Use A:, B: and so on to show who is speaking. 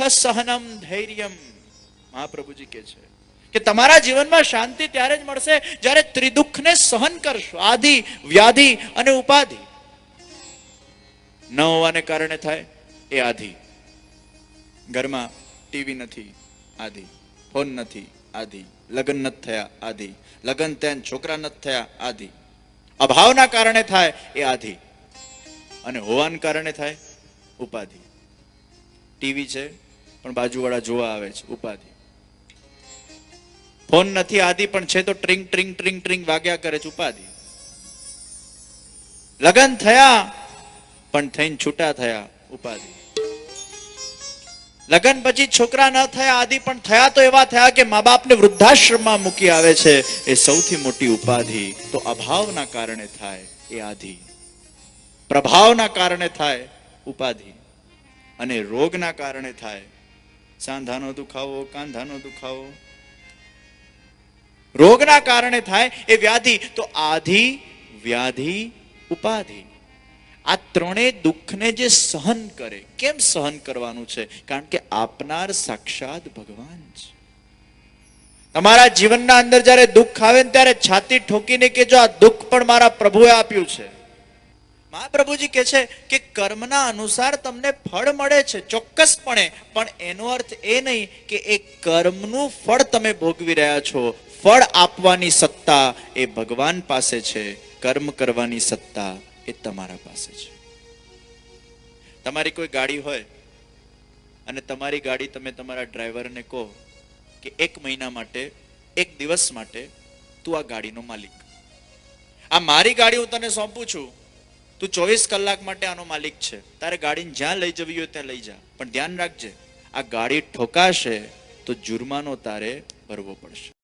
A: સહનમ ધૈર્યમ. મહાપ્રભુજી કહે છે કે તમારા જીવનમાં શાંતિ ત્યારે જ મળશે જ્યારે ત્રિદુઃખને સહન કરશો. આધિ, વ્યાધિ અને ઉપાધિ. ન હોવાને કારણે થાય એ આધિ. ઘરમાં ટીવી નથી, આધિ. ફોન નથી, આધિ. લગ્ન નથી થયા, આધિ. લગ્ન થયા છોકરા નથી થયા, આધિ. અભાવના કારણે થાય એ આધિ. અને હોવાના કારણે થાય ઉપાધિ. ટીવી છે પણ બાજુવાળા જોવા આવે છે, ઉપાધિ. ફોન નથી, આદિ, પણ છે તો ટ્રિંગ ટ્રિંગ ટ્રિંગ ટ્રિંગ વાગ્યા કરે છે, ઉપાધિ. લગ્ન થયા પણ થઈને છૂટા થયા, ઉપાધિ. લગ્ન પછી છોકરા ન થયા, આદિ, પણ થયા તો એવા થયા કે મા બાપને વૃદ્ધાશ્રમમાં મૂકી આવે છે, એ સૌથી મોટી ઉપાધિ. તો અભાવના કારણે થાય એ આધિ, પ્રભાવના કારણે થાય ઉપાધિ, અને રોગના કારણે થાય સાંધાનો દુખાવો, કાંધાનો દુખાવો. રોગના કારણે થાય એ વ્યાધિ. તો આધિ, વ્યાધિ, ઉપાધિ, આ ત્રણેય દુઃખને જે સહન કરે. કેમ સહન કરવાનું છે? કારણ કે આપનાર સાક્ષાત ભગવાન છે. તમારા જીવનના અંદર જ્યારે દુઃખ આવે ને ત્યારે છાતી ઠોકીને કે જો આ દુઃખ પણ મારા પ્રભુએ આપ્યું છે. મહાપ્રભુજી કહે છે કે કર્મના અનુસાર તમને ફળ મળે છે ચોક્કસપણે, પણ એનો અર્થ એ નહીં કે એ કર્મનું ફળ તમે ભોગવી રહ્યા છો. ફળ આપવાની સત્તા એ ભગવાન પાસે છે, કર્મ કરવાની સત્તા એ તમારા પાસે છે. તમારી કોઈ ગાડી હોય અને તમારી ગાડી તમે તમારા ડ્રાઈવરને કહો કે 1 મહિના માટે, 1 દિવસ માટે તું આ ગાડીનો માલિક. આ મારી ગાડી હું તને સોંપું છું, તું 24 કલાક માટે આનો માલિક છે. તારે ગાડીને જ્યાં લઈ જવી હોય ત્યાં લઈ જા, પણ ધ્યાન રાખજે આ ગાડી ઠોકાશે તો જુર્માનો તારે ભરવો પડશે.